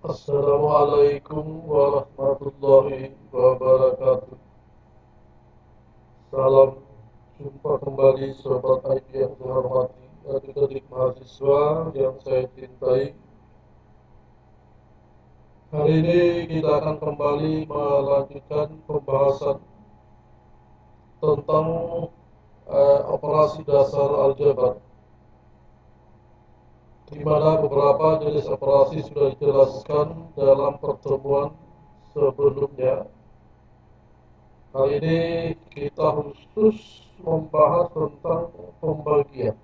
Assalamualaikum warahmatullahi wabarakatuh. Salam jumpa kembali Sobat IP yang saya hormati, adik-adik mahasiswa yang saya cintai. Hari ini kita akan kembali melanjutkan pembahasan tentang operasi dasar aljabar, di mana beberapa jenis operasi sudah dijelaskan dalam pertemuan sebelumnya. Kali ini kita khusus membahas tentang pembagian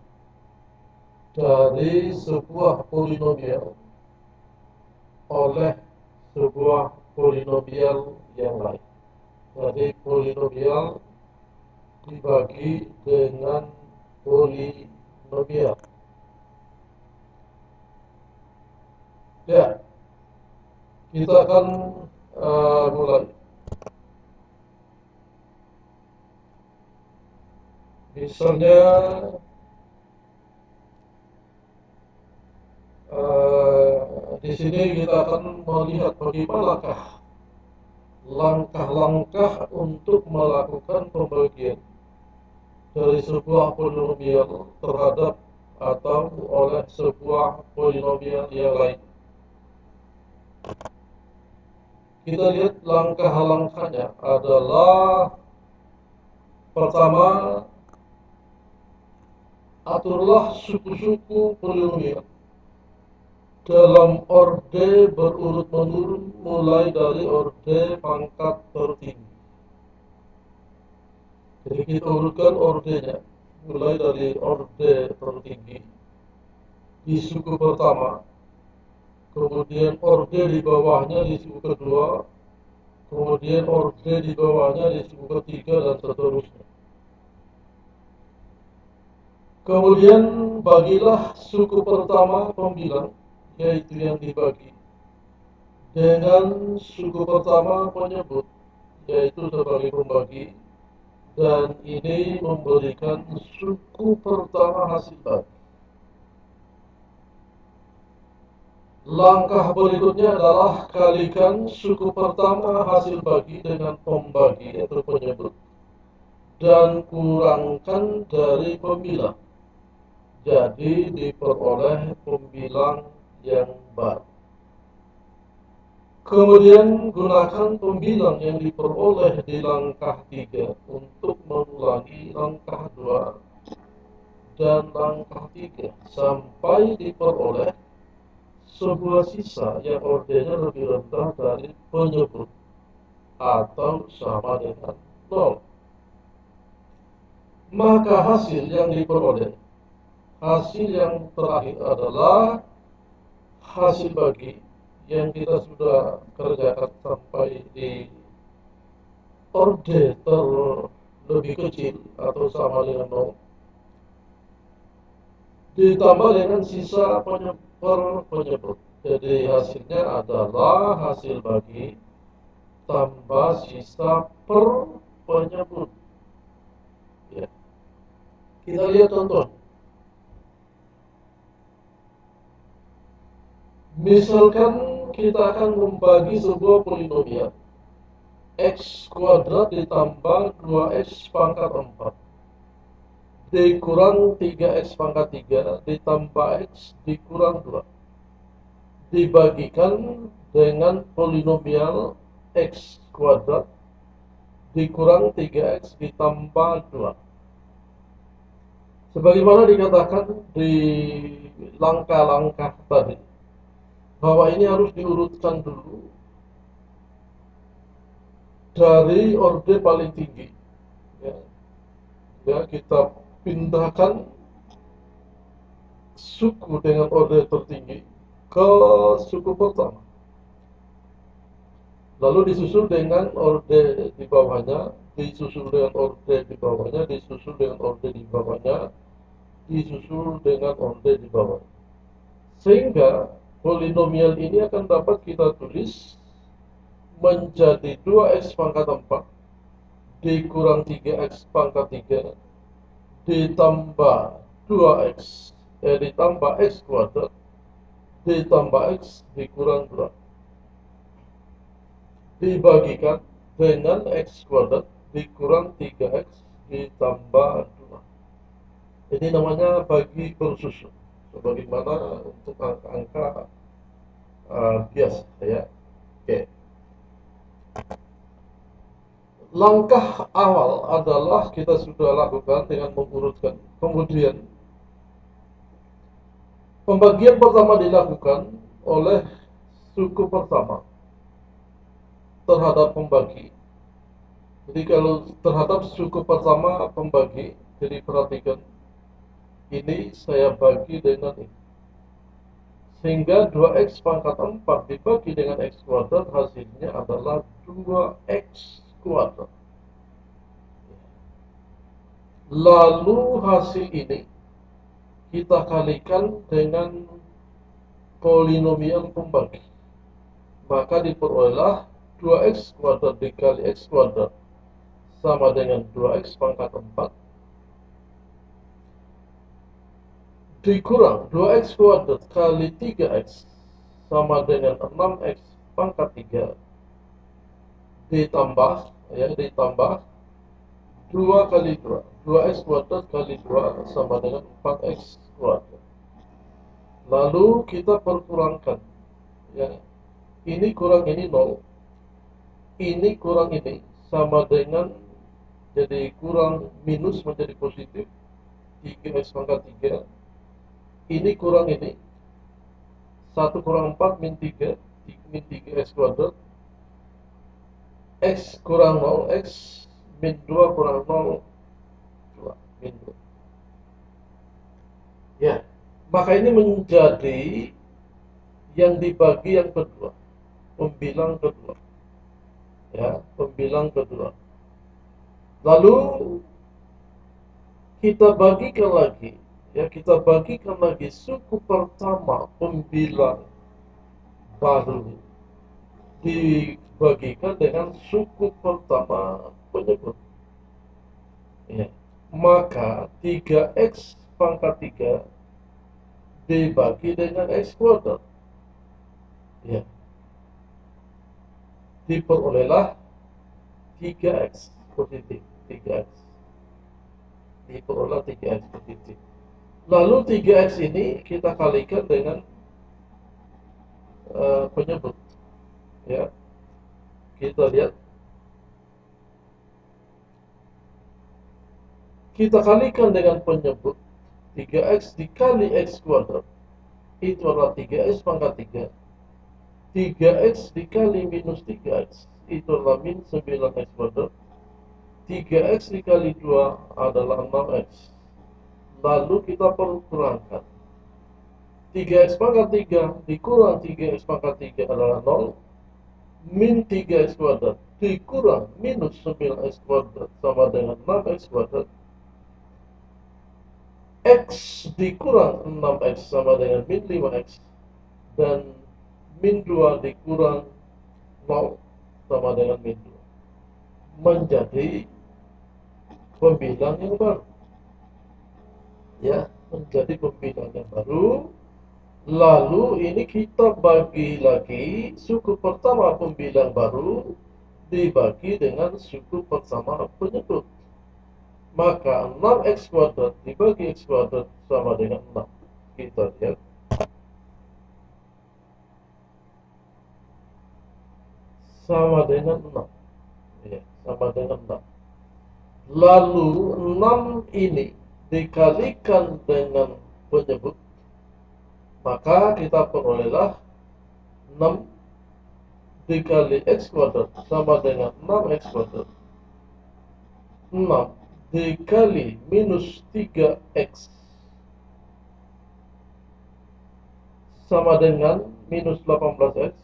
dari sebuah polinomial oleh sebuah polinomial yang lain. Jadi polinomial dibagi dengan polinomial. Ya, kita akan mulai. Misalnya di sini kita akan melihat bagaimanakah langkah-langkah untuk melakukan pembagian dari sebuah polinomial terhadap atau oleh sebuah polinomial yang lain. Kita lihat langkah-langkahnya adalah: pertama, aturlah suku-suku polinomial dalam orde berurut menurun mulai dari orde pangkat tertinggi. Jadi kita urutkan ordenya mulai dari orde tertinggi di suku pertama, kemudian orde di bawahnya di suku kedua, kemudian orde di bawahnya di suku ketiga, dan seterusnya. Kemudian bagilah suku pertama pembilang, yaitu yang dibagi, dengan suku pertama penyebut, yaitu sebagai pembagi, dan ini memberikan suku pertama hasil bagi. Langkah berikutnya adalah kalikan suku pertama hasil bagi dengan pembagi, yaitu penyebut, dan kurangkan dari pembilang. Jadi diperoleh pembilang yang baru. Kemudian gunakan pembilang yang diperoleh di langkah 3 untuk mengulangi langkah 2 dan langkah 3 sampai diperoleh sebuah sisa yang ordenya lebih rendah dari penyebut atau sama dengan 0. Maka hasil yang diperoleh, hasil yang terakhir adalah hasil bagi yang kita sudah kerjakan sampai di orde terlebih kecil atau sama dengan 0, ditambah dengan sisa penyebut. Jadi hasilnya adalah hasil bagi tambah sisa per penyebut. Ya. Kita lihat contoh. Misalkan kita akan membagi sebuah polinomial x kuadrat ditambah 2x pangkat 4 dikurang 3x pangkat 3 ditambah x dikurang 2 dibagikan dengan polinomial x kuadrat dikurang 3x ditambah 2. Sebagaimana dikatakan di langkah-langkah tadi, bahwa ini harus diurutkan dulu dari orde paling tinggi. Ya, kita pindahkan suku dengan orde tertinggi ke suku pertama, lalu disusul dengan orde di bawahnya, disusul dengan orde di bawahnya, disusul dengan orde di bawahnya, disusul dengan orde di bawahnya, sehingga polinomial ini akan dapat kita tulis menjadi 2x pangkat 4 dikurang 3x pangkat 3 ditambah 2x ditambah x kuadrat ditambah x dikurang 2. dibagikan dengan X kuadrat dikurang 3X ditambah 2. Ini namanya bagi berususun. Sebagaimana untuk angka-angka biasa ya. Oke. Langkah awal adalah kita sudah lakukan dengan mengurutkan. Kemudian pembagian pertama dilakukan oleh suku pertama terhadap pembagi. Jadi kalau terhadap suku pertama pembagi, jadi perhatikan ini saya bagi dengan ini. Sehingga 2X pangkat 4 dibagi dengan X kuadrat hasilnya adalah 2X kuadrat. Lalu hasil ini kita kalikan dengan polinomial pembagi. Maka diperolehlah 2X kuadrat dikali X kuadrat sama dengan 2X pangkat 4 dikurang 2X kuadrat kali 3X sama dengan 6X pangkat 3 ditambah 2 kali 2 2X kuadrat kali 2 sama dengan 4X kuadrat. Lalu kita perkurangkan ya. Ini kurang ini 0, ini kurang ini sama dengan, jadi kurang minus menjadi positif 3X pangkat 3. Ini kurang ini 1 kurang 4 min 3 min 3X kuadrat. X kurang 0 X min 2 kurang 0 2 min 2. Ya, maka ini menjadi yang dibagi yang kedua, pembilang kedua. Ya, pembilang kedua. Lalu kita bagikan lagi, ya kita bagikan lagi suku pertama pembilang baru dibagikan dengan suku pertama penyebut. Ya. Maka 3X pangkat 3 dibagi dengan X kuadrat. Ya. Diperolehlah 3X positif. 3X. Diperoleh 3X positif. Lalu 3X ini kita kalikan dengan penyebut. Ya. Kita lihat. Kita kalikan dengan penyebut 3X dikali X kuadrat. Itu adalah 3X pangkat 3. 3X dikali minus 3X. Itu adalah min 9X kuadrat. 3X dikali 2 adalah 6X. Lalu kita perkurangkan. 3X pangkat 3 dikurang 3X pangkat 3 adalah 0. Min 3X kuadrat dikurang minus 9X kuadrat sama dengan 6X kuadrat. X dikurang 6X sama dengan min 5X. Dan min 2 dikurang 0 sama dengan min 2. Menjadi pembilang yang baru. Ya, menjadi pembilang yang baru. Lalu ini kita bagi lagi suku pertama pembilang baru dibagi dengan suku pertama penyebut. Maka 6X kuadrat dibagi X kuadrat sama dengan 6. Kita lihat. Sama dengan 6. Ya, sama dengan 6. Lalu 6 ini dikalikan dengan penyebut, maka kita perolehlah 6 dikali X kuadrat sama dengan 6X kuadrat. 6 dikali minus 3X sama dengan minus 18X.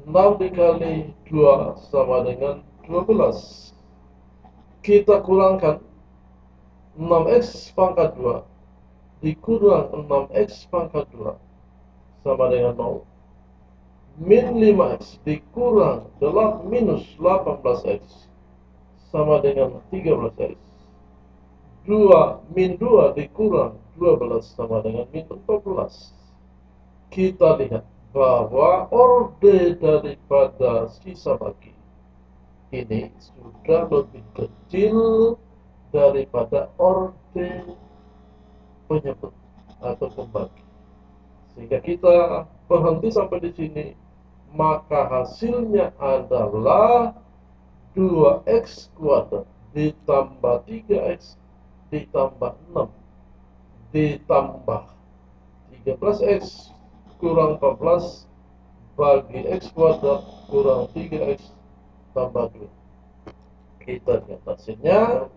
6 dikali 2 sama dengan 12. Kita kurangkan 6X pangkat 2 dikurang 6X pangkat 2 sama dengan 0. Min 5X dikurang minus 18X sama dengan 13X. 2 min 2 dikurang 12 sama dengan min 14. Kita lihat bahwa orde daripada sisa bagi ini sudah lebih kecil daripada orde penyebut atau pembagi. Sehingga kita berhenti sampai di sini, maka hasilnya adalah 2x kuadrat ditambah 3x ditambah 6 ditambah 13x kurang 14 bagi x kuadrat kurang 3x tambah 2. Kita lihat hasilnya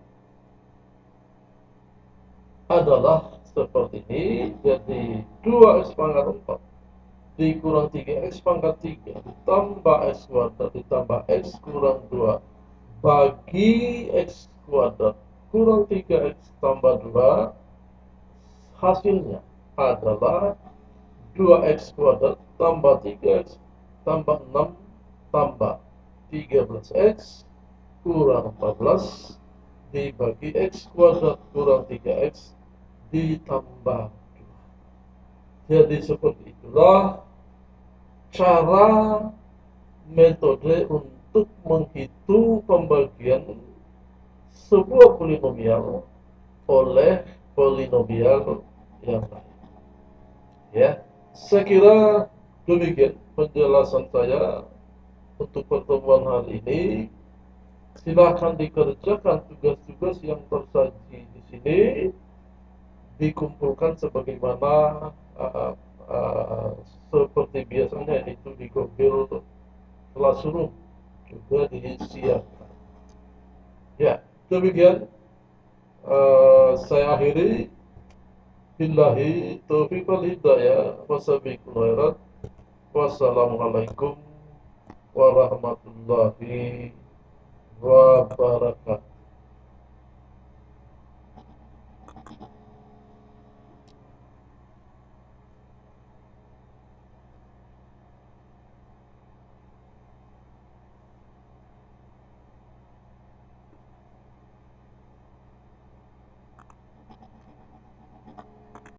adalah seperti ini. Jadi 2x pangkat 4 dikurang 3x pangkat 3 ditambah x kuadrat ditambah x kurang 2 bagi x kuadrat kurang 3x tambah 2, hasilnya adalah 2x kuadrat tambah 3x tambah 6 tambah 13x kurang 14 dibagi x kuadrat kurang 3x ditambah 2. Jadi seperti itulah cara metode untuk menghitung pembagian sebuah polinomial oleh polinomial yang lain. Ya, saya kira demikian penjelasan saya untuk pertemuan hari ini. Silakan dikerjakan tugas-tugas yang tersaji di sini, dikumpulkan sebagaimana seperti biasanya itu di Google Classroom juga disiapkan. Ya, demikian saya akhiri. Billahi taufiq wal hidayah. Wassalamualaikum warahmatullahi wabarakatuh.